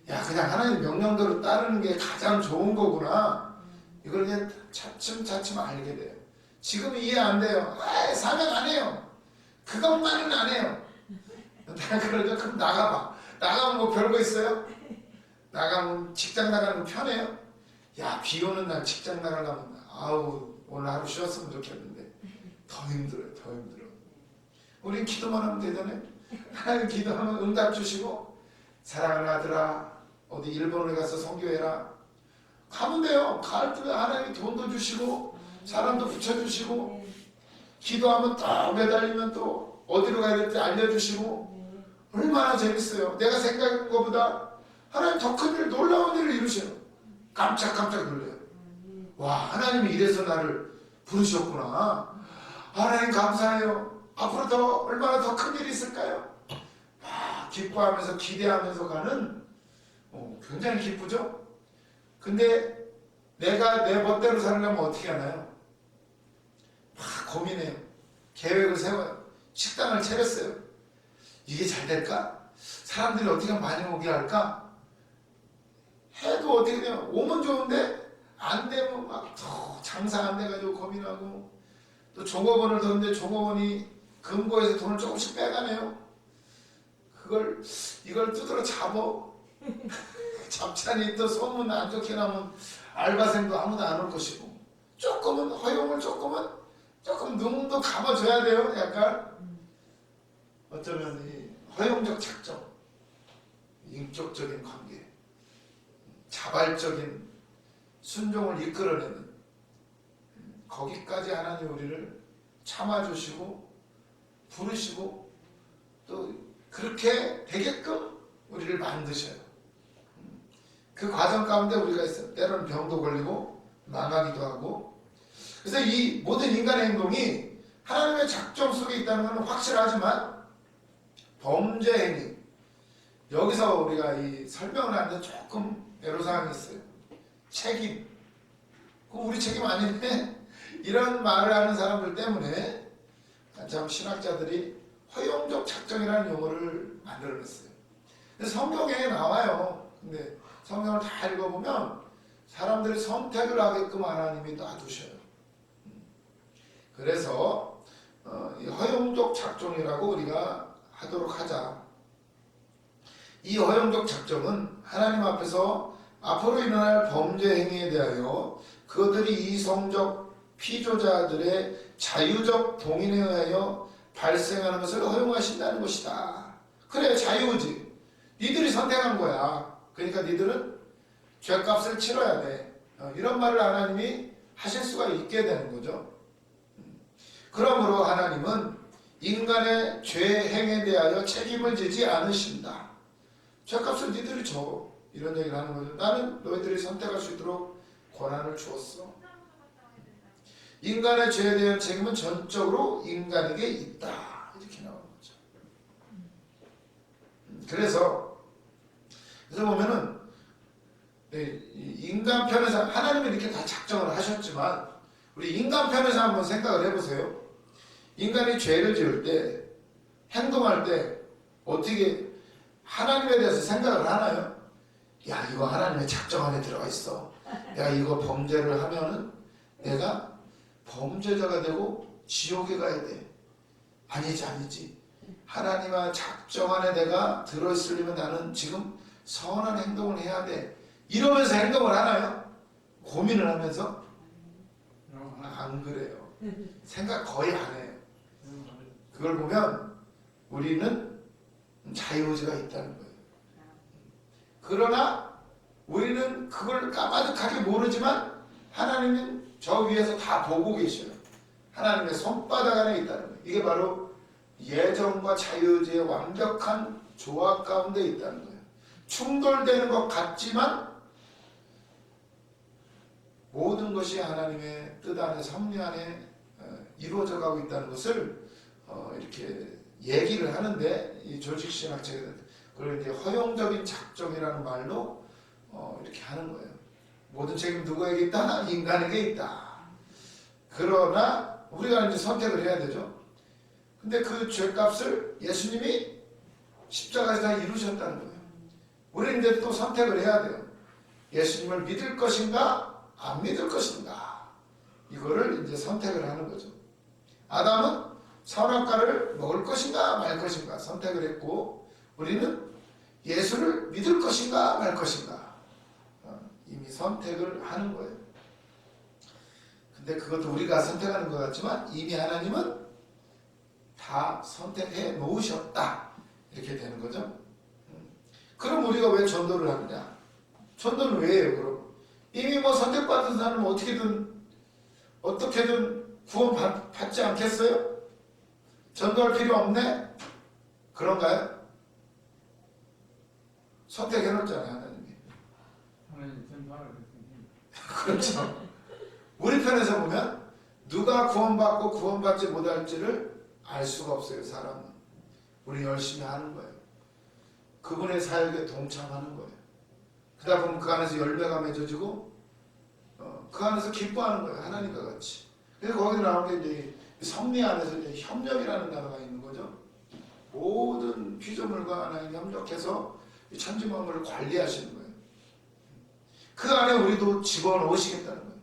야, 그냥 하나님 명령대로 따르는 게 가장 좋은 거구나. 이걸 그냥 차츰차츰 알게 돼요. 지금 이해 안 돼요. 사명 안 해요. 그것만은 안 해요. 그러죠. 그럼 나가봐. 나가면 뭐 별거 있어요? 나가면 직장 나가는 거 편해요? 야, 비 오는 날 직장 나가려면 아우 오늘 하루 쉬었으면 좋겠는데 더 힘들어요. 더 힘들어. 우린 기도만 하면 되잖아요. 하나님 기도하면 응답 주시고 사랑하는 아들아 어디 일본에 가서 선교해라. 가면 돼요. 갈 때 하나님이 돈도 주시고 사람도 붙여주시고 기도하면 딱 매달리면 또 어디로 가야 될지 알려주시고 얼마나 재밌어요. 내가 생각한 것보다 하나님 더 큰 일, 놀라운 일을 이루셔요. 깜짝깜짝 놀래요. 와, 하나님이 이래서 나를 부르셨구나. 하나님 감사해요. 앞으로 더 얼마나 더 큰 일이 있을까요? 기뻐하면서 기대하면서 가는 굉장히 기쁘죠? 근데 내가 내 멋대로 살려면 어떻게 하나요? 막 고민해요. 계획을 세워요. 식당을 차렸어요. 이게 잘 될까? 사람들이 어떻게 많이 오게 할까? 해도 어떻게 돼요? 오면 좋은데 안 되면 막 장사 안 돼가지고 고민하고 또 종업원을 뒀는데 종업원이 금고에서 돈을 조금씩 빼가네요. 이걸 두드러 잡어. 잡자니 또 소문 안 좋게 나면 알바생도 아무도 안 올 것이고 조금은 허용을 조금 눈도 감아줘야 돼요. 약간 어쩌면 이 허용적 작정, 인격적인 관계, 자발적인 순종을 이끌어내는 거기까지 하나님 우리를 참아주시고 부르시고 또 그렇게 되게끔 우리를 만드셔요. 그 과정 가운데 우리가 있어요. 때로는 병도 걸리고 망하기도 하고. 그래서 이 모든 인간의 행동이 하나님의 작정 속에 있다는 것은 확실하지만 범죄 행위, 여기서 우리가 이 설명을 하는데 조금 애로사항이 있어요. 책임. 그거 우리 책임 아닌데? 이런 말을 하는 사람들 때문에 참 신학자들이 허용적 작정이라는 용어를 만들어냈어요. 근데 성경에 나와요. 근데 성경을 다 읽어보면 사람들이 선택을 하게끔 하나님이 놔두셔요. 그래서 이 허용적 작정이라고 우리가 하도록 하자. 이 허용적 작정은 하나님 앞에서 앞으로 일어날 범죄 행위에 대하여 그들이 이성적 피조자들의 자유적 동의에 의하여 발생하는 것을 허용하신다는 것이다. 그래, 자유지. 니들이 선택한 거야. 그러니까 니들은 죄값을 치러야 돼. 이런 말을 하나님이 하실 수가 있게 되는 거죠. 그러므로 하나님은 인간의 죄 행에 대하여 책임을 지지 않으신다. 죄값을 니들이 줘. 이런 얘기를 하는 거죠. 나는 너희들이 선택할 수 있도록 권한을 주었어. 인간의 죄에 대한 책임은 전적으로 인간에게 있다. 이렇게 나오는 거죠. 그래서 보면은 인간 편에서 하나님은 이렇게 다 작정을 하셨지만 우리 인간 편에서 한번 생각을 해보세요. 인간이 죄를 지을 때 행동할 때 어떻게 하나님에 대해서 생각을 하나요? 야, 이거 하나님의 작정 안에 들어가 있어. 내가 이거 범죄를 하면은 내가 범죄자가 되고 지옥에 가야 돼. 아니지. 하나님의 작정 안에 내가 들어있으려면 나는 지금 선한 행동을 해야 돼. 이러면서 행동을 하나요? 고민을 하면서? 안 그래요. 생각 거의 안 해요. 그걸 보면 우리는 자유의지가 있다는 거예요. 그러나 우리는 그걸 까마득하게 모르지만 하나님은 저 위에서 다 보고 계셔요. 하나님의 손바닥 안에 있다는 거예요. 이게 바로 예정과 자유의지의 완벽한 조합 가운데 있다는 거예요. 충돌되는 것 같지만 모든 것이 하나님의 뜻 안에 섭리 안에 이루어져 가고 있다는 것을 이렇게 얘기를 하는데 이 조직신학책에서 그걸 이제 허용적인 작정이라는 말로 이렇게 하는 거예요. 모든 책임 누구에게 있다? 인간에게 있다. 그러나 우리가 이제 선택을 해야 되죠. 근데 그 죄값을 예수님이 십자가에서 다 이루셨다는 거예요. 우리는 이제 또 선택을 해야 돼요. 예수님을 믿을 것인가? 안 믿을 것인가? 이거를 이제 선택을 하는 거죠. 아담은 선악과를 먹을 것인가 말 것인가 선택을 했고 우리는 예수를 믿을 것인가 말 것인가 선택을 하는 거예요. 근데 그것도 우리가 선택하는 것 같지만 이미 하나님은 다 선택해 놓으셨다. 이렇게 되는 거죠. 그럼 우리가 왜 전도를 하느냐? 전도는 왜 해요, 그럼? 이미 뭐 선택받은 사람은 어떻게든 구원 받지 않겠어요? 전도할 필요 없네? 그런가요? 선택해 놓잖아요, 하나님이. 하나님 전도하라 그랬더니 그렇죠. 우리 편에서 보면 누가 구원받고 구원받지 못할지를 알 수가 없어요, 사람은. 우리 열심히 하는 거예요. 그분의 사역에 동참하는 거예요. 그러다 보면 그 안에서 열매가 맺어지고 그 안에서 기뻐하는 거예요, 하나님과 같이. 그래서 거기 나오는 게 이제 섭리 안에서 이제 협력이라는 단어가 있는 거죠. 모든 피조물과 하나님 협력해서 이 천지 만물을 관리하시는 거예요. 그 안에 우리도 집어넣으시겠다는 거예요.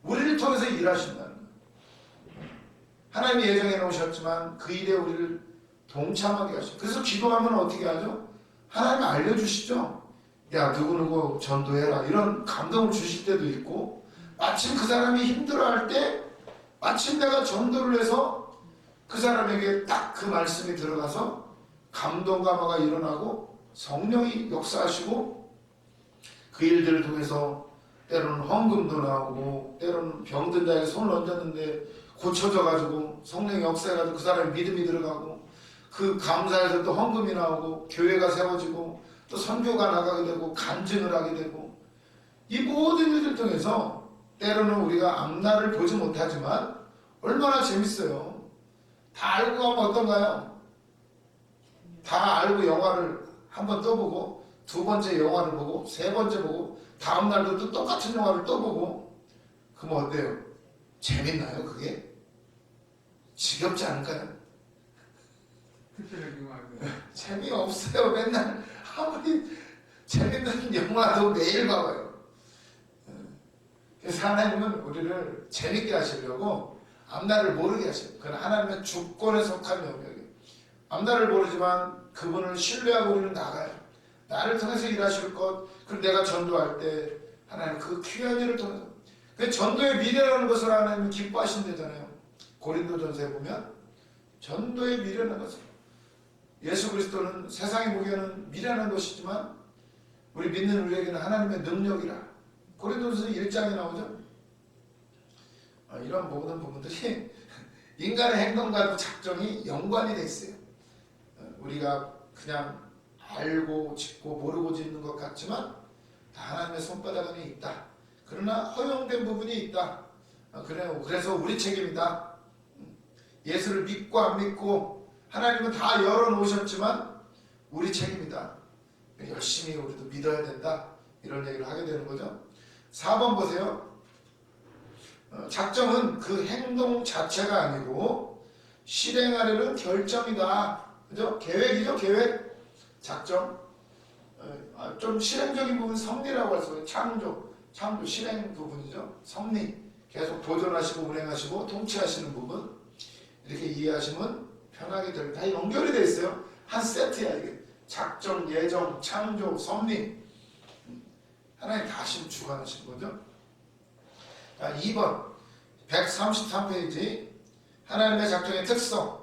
우리를 통해서 일하신다는 거예요. 하나님이 예정해 놓으셨지만 그 일에 우리를 동참하게 하시죠. 그래서 기도하면 어떻게 하죠? 하나님 알려주시죠. 야, 누구누구 전도해라. 이런 감동을 주실 때도 있고, 마침 그 사람이 힘들어할 때 마침 내가 전도를 해서 그 사람에게 딱 그 말씀이 들어가서 감동감화가 일어나고 성령이 역사하시고 그 일들을 통해서 때로는 헌금도 나오고 때로는 병든 자에게 손을 얹었는데 고쳐져가지고 성령이 역사해가지고 그 사람의 믿음이 들어가고 그 감사에서 또 헌금이 나오고 교회가 세워지고 또 선교가 나가게 되고 간증을 하게 되고 이 모든 일들 통해서 때로는 우리가 앞날을 보지 못하지만 얼마나 재밌어요. 다 알고 가면 어떤가요? 다 알고 영화를 한 번 또 보고 두 번째 영화를 보고 세 번째 보고 다음 날도 또 똑같은 영화를 또 보고 그럼 어때요? 재밌나요 그게? 지겹지 않을까요? 특별하게 말고 재미없어요. 맨날 아무리 재밌는 영화도 매일 봐봐요. 그래서 하나님은 우리를 재밌게 하시려고 앞날을 모르게 하셔요. 그건 하나님의 주권에 속한 영역이에요. 앞날을 모르지만 그분을 신뢰하고 우리는 나가요. 나를 통해서 일하실 것, 그리고 내가 전도할 때 하나님 그 귀한 일을 통해서 그 전도의 미래라는 것을 하나님이 기뻐하신다잖아요. 고린도전서에 보면 전도의 미래라는 것을 예수 그리스도는 세상이 보기에는 미련한 것이지만 우리 믿는 우리에게는 하나님의 능력이라 고린도전서 1장에 나오죠. 이런 모든 부분들이 인간의 행동과도 작정이 연관이 돼 있어요. 우리가 그냥 알고 짓고 모르고 짓는 것 같지만 다 하나님의 손바닥 안에 있다. 그러나 허용된 부분이 있다. 그래서 우리 책임이다. 예수를 믿고 안 믿고 하나님은 다 열어놓으셨지만 우리 책임이다. 열심히 우리도 믿어야 된다. 이런 얘기를 하게 되는 거죠. 4번 보세요. 작정은 그 행동 자체가 아니고 실행하려는 결정이다. 그죠? 계획이죠, 계획. 작정. 좀 실행적인 부분 섭리라고 할 수 있어요. 창조, 실행 부분이죠. 섭리. 계속 도전하시고 운행하시고 통치하시는 부분. 이렇게 이해하시면 편하게 될, 다 연결이 되어 있어요. 한 세트야, 이게. 작정, 예정, 창조, 섭리. 하나님 다시 주관하시는 거죠. 자, 2번 133페이지 하나님의 작정의 특성.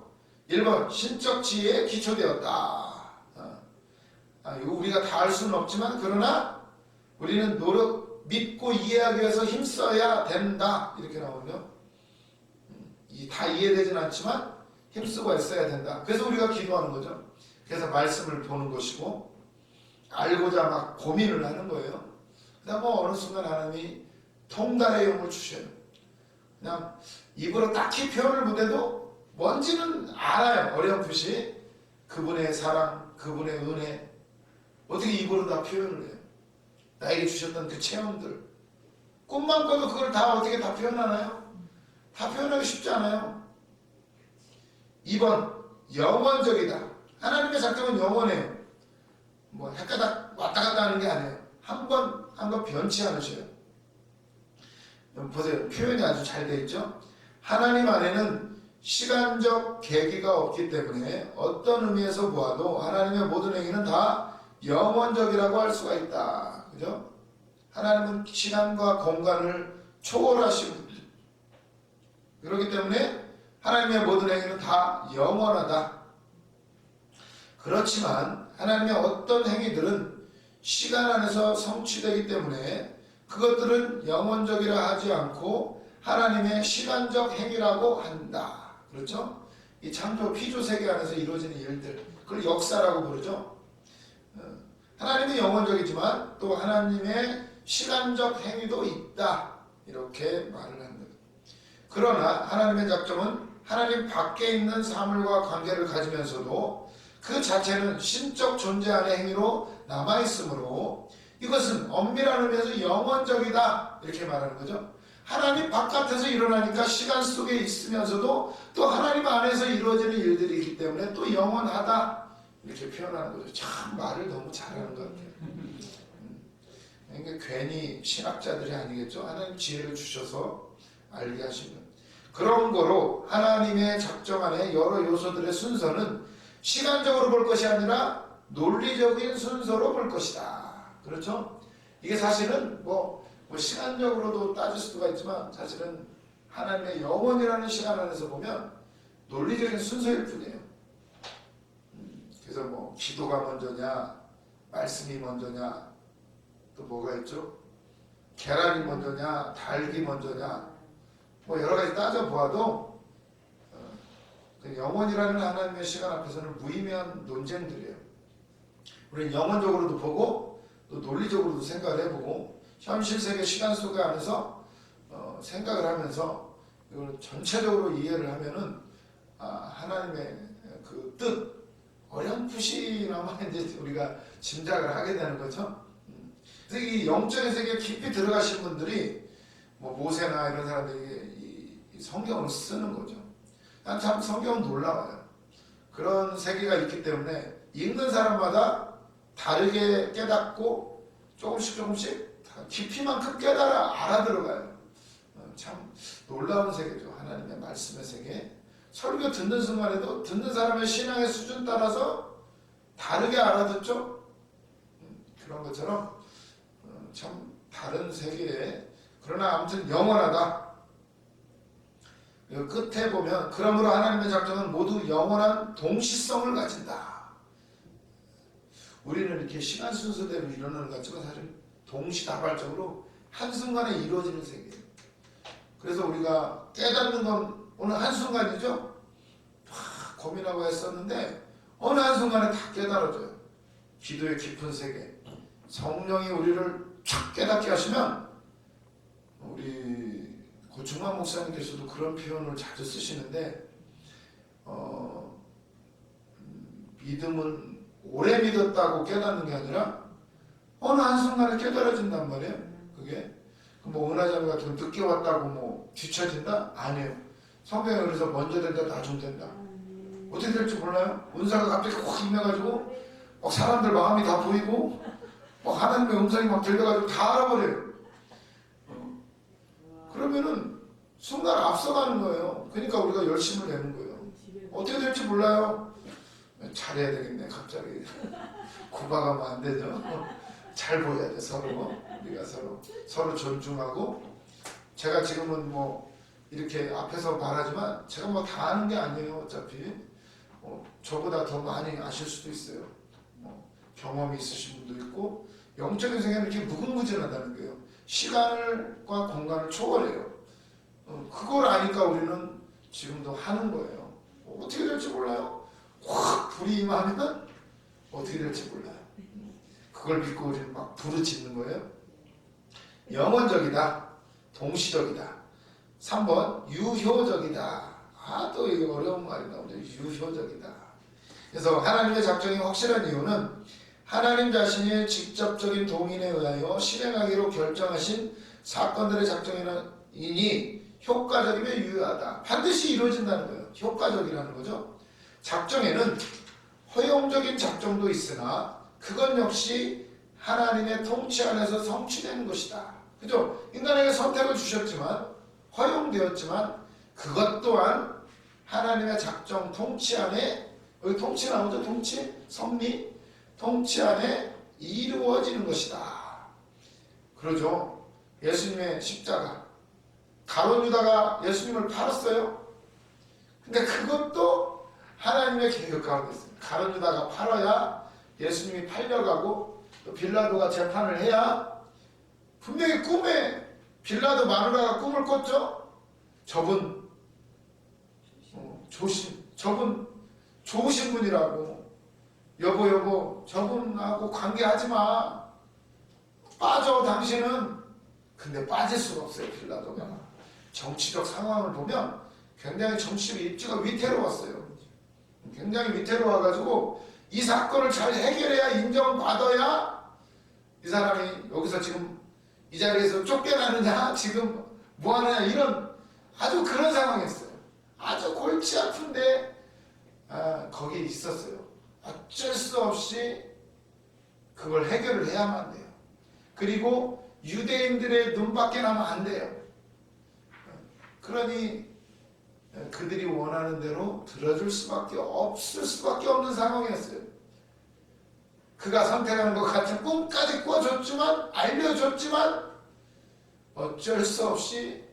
1번 신적 지혜에 기초되었다. 이거 우리가 다 알 수는 없지만 그러나 우리는 믿고 이해하기 위해서 힘써야 된다. 이렇게 나오죠. 다 이해되진 않지만 힘쓰고 애써야 된다. 그래서 우리가 기도하는 거죠. 그래서 말씀을 보는 것이고 알고자 막 고민을 하는 거예요. 그다음 어느 순간 하나님이 통달의 영을 주셔요. 그냥 입으로 딱히 표현을 못해도 뭔지는 알아요. 어렴풋이 그분의 사랑, 그분의 은혜 어떻게 입으로 다 표현을 해요. 나에게 주셨던 그 체험들 꿈만 꿔도 그걸 다 어떻게 다 표현하나요? 다 표현하기 쉽지 않아요. 2번 영원적이다. 하나님의 작정은 영원해요. 뭐 헷가닥 왔다 갔다 하는 게 아니에요. 한 번 변치 않으셔요. 보세요. 표현이 아주 잘 되어 있죠. 하나님 안에는 시간적 계기가 없기 때문에 어떤 의미에서 보아도 하나님의 모든 행위는 다 영원적이라고 할 수가 있다. 그죠? 하나님은 시간과 공간을 초월하신 분이죠. 그렇기 때문에 하나님의 모든 행위는 다 영원하다. 그렇지만 하나님의 어떤 행위들은 시간 안에서 성취되기 때문에 그것들은 영원적이라 하지 않고 하나님의 시간적 행위라고 한다. 그렇죠? 이 창조 피조 세계 안에서 이루어지는 일들, 그걸 역사라고 부르죠. 하나님이 영원적이지만 또 하나님의 시간적 행위도 있다. 이렇게 말을 합니다. 그러나 하나님의 작정은 하나님 밖에 있는 사물과 관계를 가지면서도 그 자체는 신적 존재 안의 행위로 남아있으므로 이것은 엄밀한 의미에서 영원적이다. 이렇게 말하는 거죠. 하나님 바깥에서 일어나니까 시간 속에 있으면서도 또 하나님 안에서 이루어지는 일들이 있기 때문에 또 영원하다. 이렇게 표현하는 거죠. 참 말을 너무 잘하는 것 같아요. 그러니까 괜히 신학자들이 아니겠죠. 하나님 지혜를 주셔서 알게 하시는. 그런 거로 하나님의 작정 안에 여러 요소들의 순서는 시간적으로 볼 것이 아니라 논리적인 순서로 볼 것이다. 그렇죠? 이게 사실은 뭐 시간적으로도 따질 수가 있지만 사실은 하나님의 영원이라는 시간 안에서 보면 논리적인 순서일 뿐이에요. 그래서 뭐 기도가 먼저냐, 말씀이 먼저냐, 또 뭐가 있죠? 계란이 먼저냐, 닭이 먼저냐, 뭐 여러 가지 따져 보아도 영원이라는 하나님의 시간 앞에서는 무의미한 논쟁들이에요. 우리는 영원적으로도 보고 또 논리적으로도 생각을 해보고 현실 세계 시간 속 안에서 생각을 하면서 이걸 전체적으로 이해를 하면은 하나님의 그 뜻 어렴풋이나마 이제 우리가 짐작을 하게 되는 거죠. 그래서 이 영적인 세계에 깊이 들어가신 분들이 뭐 모세나 이런 사람들이 이 성경을 쓰는 거죠. 난 참 성경은 놀라워요. 그런 세계가 있기 때문에 읽는 사람마다 다르게 깨닫고 조금씩 깊이만큼 깨달아 알아들어가요. 참 놀라운 세계죠. 하나님의 말씀의 세계. 설교 듣는 순간에도 듣는 사람의 신앙의 수준 따라서 다르게 알아듣죠. 그런 것처럼 참 다른 세계에, 그러나 아무튼 영원하다. 끝에 보면 그러므로 하나님의 작정은 모두 영원한 동시성을 가진다. 우리는 이렇게 시간 순서대로 일어나는 것 같지만 사실 동시다발적으로 한순간에 이루어지는 세계예요. 그래서 우리가 깨닫는 건 오늘 한순간이죠. 막 고민하고 했었는데 어느 한순간에 다 깨달아져요. 기도의 깊은 세계, 성령이 우리를 촥 깨닫게 하시면, 우리 고충만 목사님께서도 그런 표현을 자주 쓰시는데 믿음은 오래 믿었다고 깨닫는 게 아니라 어느 한순간에 깨달아진단 말이에요. 그게 뭐 은하장 같은 거 늦게 왔다고 뭐 뒤처진다? 아니에요. 성경에 그래서 먼저 된다, 나중 된다. 어떻게 될지 몰라요. 은사가 갑자기 확 임해가지고 막 사람들 마음이 다 보이고 막 하나님의 음성이 막 들려가지고 다 알아버려요. 그러면은 순간 앞서가는 거예요. 그러니까 우리가 열심을 내는 거예요. 어떻게 될지 몰라요. 잘해야 되겠네. 갑자기 구박하면 안 되죠. 잘 보여야 돼. 서로 우리가 서로 존중하고. 제가 지금은 뭐 이렇게 앞에서 말하지만 제가 뭐 다 아는 게 아니에요. 어차피 저보다 더 많이 아실 수도 있어요. 경험이 있으신 분도 있고, 영적인 세계는 이렇게 무궁무진하다는 거예요. 시간과 공간을 초월해요. 그걸 아니까 우리는 지금도 하는 거예요. 어떻게 될지 몰라요. 확 불이 임하면 어떻게 될지 몰라요. 그걸 믿고 우리는 막 부르짖는 거예요. 영원적이다. 동시적이다. 3번 유효적이다. 또 이거 어려운 말이 나오죠. 유효적이다. 그래서 하나님의 작정이 확실한 이유는 하나님 자신의 직접적인 동인에 의하여 실행하기로 결정하신 사건들의 작정이니 효과적이며 유효하다. 반드시 이루어진다는 거예요. 효과적이라는 거죠. 작정에는 허용적인 작정도 있으나 그것 역시 하나님의 통치 안에서 성취되는 것이다. 그죠? 인간에게 선택을 주셨지만, 허용되었지만 그것 또한 하나님의 작정 통치 안에, 여기 통치 나오죠? 통치? 섭리? 통치 안에 이루어지는 것이다. 그러죠. 예수님의 십자가. 가룟 유다가 예수님을 팔았어요. 근데 그것도 하나님의 계획 가운데 있어요. 가룟 유다가 팔아야 예수님이 팔려가고 또 빌라도가 재판을 해야 분명히 꿈에 빌라도 마누라가 꿈을 꿨죠. 저분 저분 좋으신 분이라고. 여보 저분하고 관계하지 마. 빠져 당신은. 근데 빠질 수가 없어요. 빌라도가 정치적 상황을 보면 굉장히 정치적 입지가 위태로웠어요. 굉장히 위태로워가지고 이 사건을 잘 해결해야 인정받아야 이 사람이 여기서 지금 이 자리에서 쫓겨나느냐 지금 뭐하느냐 이런 아주 그런 상황이었어요. 아주 골치 아픈데 거기에 있었어요. 어쩔 수 없이 그걸 해결을 해야만 돼요. 그리고 유대인들의 눈밖에 나면 안 돼요. 그러니 그들이 원하는 대로 들어줄 수밖에 없을 수밖에 없는 상황이었어요. 그가 선택하는 것 같은 꿈까지 꿔줬지만 알려줬지만 어쩔 수 없이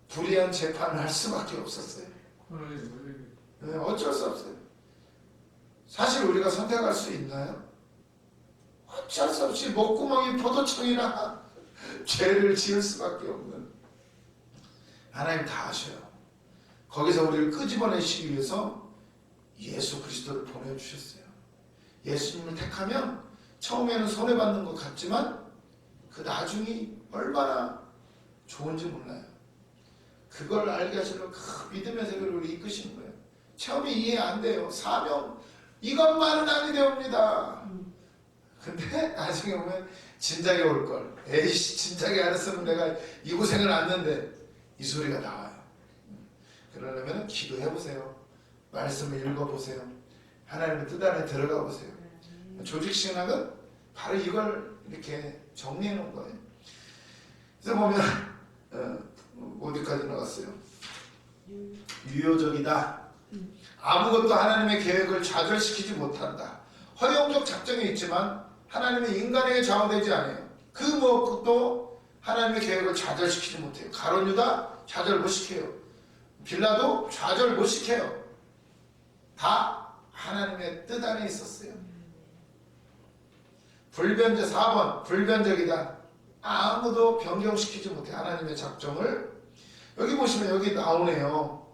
불의한 재판을 할 수밖에 없었어요. 어쩔 수 없어요. 사실 우리가 선택할 수 있나요? 어쩔 수 없이 목구멍이 포도청이나 죄를 지을 수밖에 없는. 하나님 다 아셔요. 거기서 우리를 끄집어내시기 위해서 예수 그리스도를 보내주셨어요. 예수님을 택하면 처음에는 손해받는 것 같지만 그 나중이 얼마나 좋은지 몰라요. 그걸 알게 하시려고 그 믿음의 세계를 우리 이끄시는 거예요. 처음에 이해 안 돼요. 사명 이것만은 아니되옵니다. 근데 나중에 보면 진작에 올걸. 에이씨 진작에 알았으면 내가 이 고생을 안는데 이 소리가 나와요. 그러려면 기도해보세요. 말씀을 읽어보세요. 하나님의 뜻 안에 들어가 보세요. 조직신학은 바로 이걸 이렇게 정리해 놓은 거예요. 그래서 보면 어디까지 나갔어요? 유효적이다. 아무것도 하나님의 계획을 좌절시키지 못한다. 허용적 작정이 있지만 하나님은 인간에게 좌우되지 않아요. 그 무엇도 하나님의 계획을 좌절시키지 못해요. 가룟 유다 좌절 못 시켜요. 빌라도 좌절 못 시켜요. 다 하나님의 뜻 안에 있었어요. 불변적 4번 불변적이다. 아무도 변경시키지 못해. 하나님의 작정을. 여기 보시면 여기 나오네요.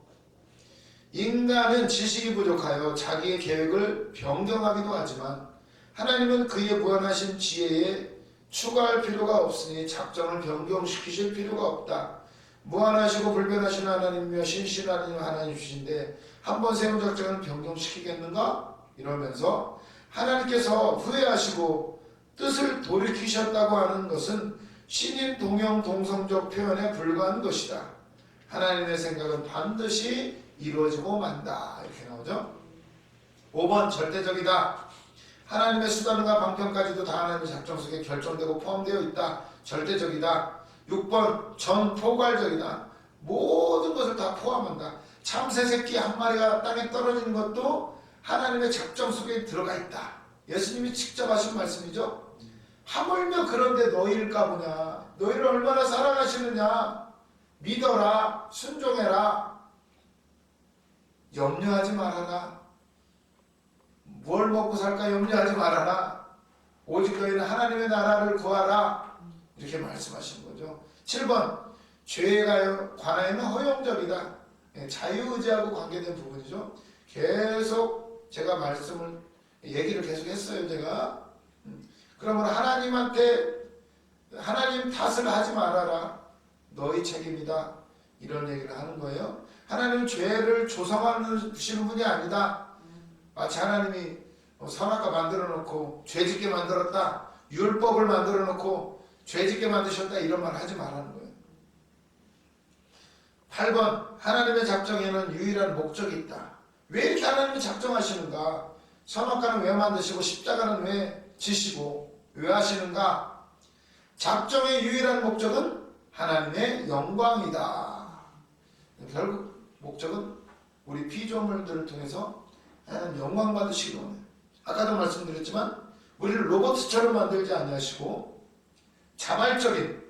인간은 지식이 부족하여 자기의 계획을 변경하기도 하지만 하나님은 그의 무한하신 지혜에 추가할 필요가 없으니 작정을 변경시키실 필요가 없다. 무한하시고 불변하신 하나님이며 신실하신 하나님이신데 한 번 세운 작정을 변경시키겠는가? 이러면서 하나님께서 후회하시고 뜻을 돌이키셨다고 하는 것은 신인 동형 동성적 표현에 불과한 것이다. 하나님의 생각은 반드시 이루어지고 만다. 이렇게 나오죠. 5번 절대적이다. 하나님의 수단과 방편까지도 다 하나님의 작정 속에 결정되고 포함되어 있다. 절대적이다. 6번 전포괄적이다. 모든 것을 다 포함한다. 참새 새끼 한 마리가 땅에 떨어지는 것도 하나님의 작정 속에 들어가 있다. 예수님이 직접 하신 말씀이죠. 하물며 그런데 너희일까 보냐. 너희를 얼마나 사랑하시느냐. 믿어라. 순종해라. 염려하지 말아라. 뭘 먹고 살까 염려하지 말아라. 오직 너희는 하나님의 나라를 구하라. 이렇게 말씀하신 거죠. 7번 죄에 관하여는 허용적이다. 자유의지하고 관계된 부분이죠. 계속 제가 얘기를 계속 했어요. 제가 그러면 하나님한테 하나님 탓을 하지 말아라. 너희 책임이다. 이런 얘기를 하는 거예요. 하나님은 죄를 조성하시는 분이 아니다. 마치 하나님이 선악과 만들어 놓고 죄짓게 만들었다. 율법을 만들어 놓고 죄짓게 만드셨다. 이런 말 하지 말라는 거예요. 8번 하나님의 작정에는 유일한 목적이 있다. 왜 이렇게 하나님이 작정하시는가? 선악과는 왜 만드시고 십자가는 왜 지시고 왜 하시는가? 작정의 유일한 목적은 하나님의 영광이다. 결국 목적은 우리 피조물들을 통해서 하나님 영광 받으시기 원해요. 아까도 말씀드렸지만 우리를 로봇처럼 만들지 아니하시고 자발적인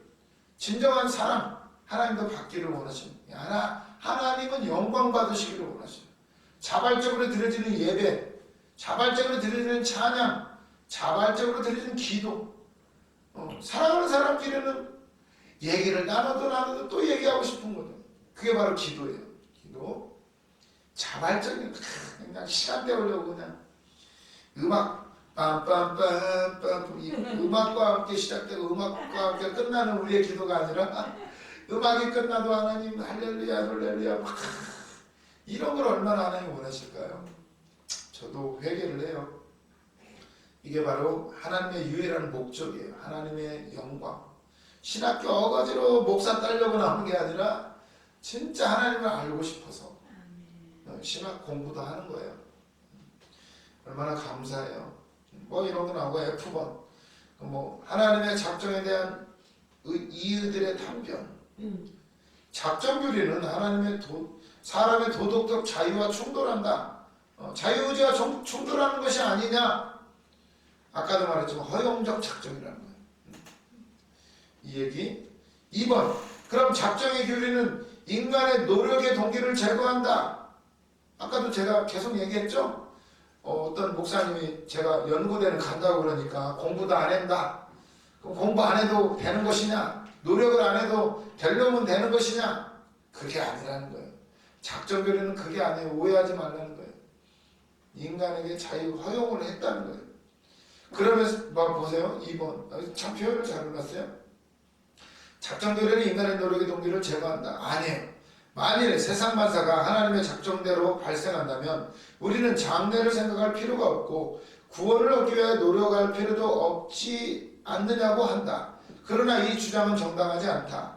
진정한 사랑 하나님도 받기를 원하십니다. 하나님은 영광 받으시기를 원하십니다. 자발적으로 드려지는 예배, 자발적으로 드려지는 찬양, 자발적으로 드려지는 기도. 사랑하는 사람끼리는 얘기를 나눠도 또 얘기하고 싶은 거죠. 그게 바로 기도예요. 기도. 자발적인 그냥 시간 때우려고 그냥 음악 빰빰빰빰 이 음악과 함께 시작되고 음악과 함께 끝나는 우리의 기도가 아니라 음악이 끝나도 하나님 할렐루야 할렐루야 막 이런 걸 얼마나 하나님 원하실까요? 저도 회개를 해요. 이게 바로 하나님의 유일한 목적이에요. 하나님의 영광. 신학교 어거지로 목사 따려고 나오는 게 아니라 진짜 하나님을 알고 싶어서 신학 공부도 하는 거예요. 얼마나 감사해요. 뭐 이런 거 나오고 F번 뭐 하나님의 작정에 대한 이의들의 답변. 작정교리는 사람의 도덕적 자유와 충돌한다. 자유의지와 충돌하는 것이 아니냐. 아까도 말했지만 허용적 작정이라는 거예요. 이 얘기. 2번. 그럼 작정의 교리는 인간의 노력의 동기를 제거한다. 아까도 제가 계속 얘기했죠. 어떤 목사님이 제가 연구대는 간다고 그러니까 공부도 안 한다. 그럼 공부 안 해도 되는 것이냐? 노력을 안 해도 되려면 되는 것이냐? 그게 아니라는 거예요. 작정교리는 그게 아니에요. 오해하지 말라는 거예요. 인간에게 자유 허용을 했다는 거예요. 그러면서 보세요. 2번. 참 표현을 잘 해놨어요. 작정교리는 인간의 노력의 동기를 제거한다. 아니에요. 만일 세상 만사가 하나님의 작정대로 발생한다면 우리는 장래를 생각할 필요가 없고 구원을 얻기 위해 노력할 필요도 없지 않느냐고 한다. 그러나 이 주장은 정당하지 않다.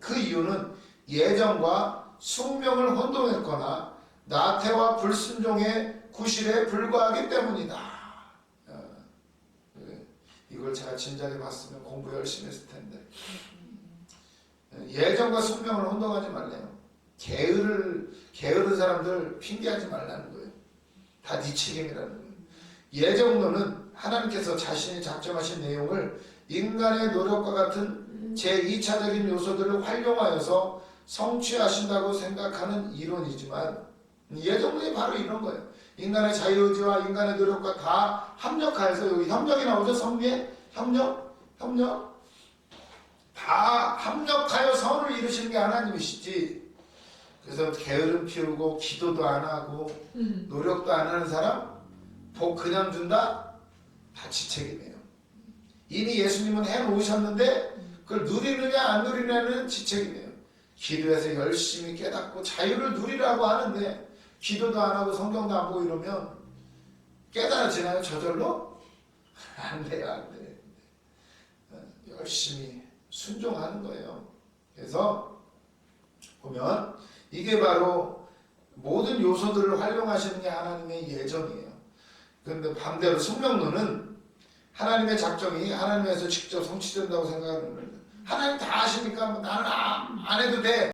그 이유는 예정과 숙명을 혼동했거나 나태와 불순종의 구실에 불과하기 때문이다. 이걸 제가 진작에 봤으면 공부 열심히 했을 텐데. 예정과 숙명을 혼동하지 말래요. 게으른 사람들 핑계하지 말라는 거예요. 다 네 책임이라는 거예요. 예정론은 하나님께서 자신이 작정하신 내용을 인간의 노력과 같은 제2차적인 요소들을 활용하여서 성취하신다고 생각하는 이론이지만 예정론이 바로 이런 거예요. 인간의 자유의지와 인간의 노력과 다 합력하여서 여기 협력이 나오죠. 성리에 협력 다 합력하여 선을 이루시는 게 하나님이시지. 그래서 게으름 피우고 기도도 안 하고 노력도 안 하는 사람 복 그냥 준다? 다 지책이네요. 이미 예수님은 해놓으셨는데 그걸 누리느냐 안 누리느냐는 지책이네요. 기도해서 열심히 깨닫고 자유를 누리라고 하는데 기도도 안 하고 성경도 안 보고 이러면 깨달아지나요? 저절로? 안 돼요. 안 돼. 열심히 순종하는 거예요. 그래서 보면 이게 바로 모든 요소들을 활용하시는 게 하나님의 예정이에요. 그런데 반대로 숙명론은 하나님의 작정이 하나님에서 직접 성취된다고 생각하는 거예요. 하나님 다 아시니까 나는 안 해도 돼.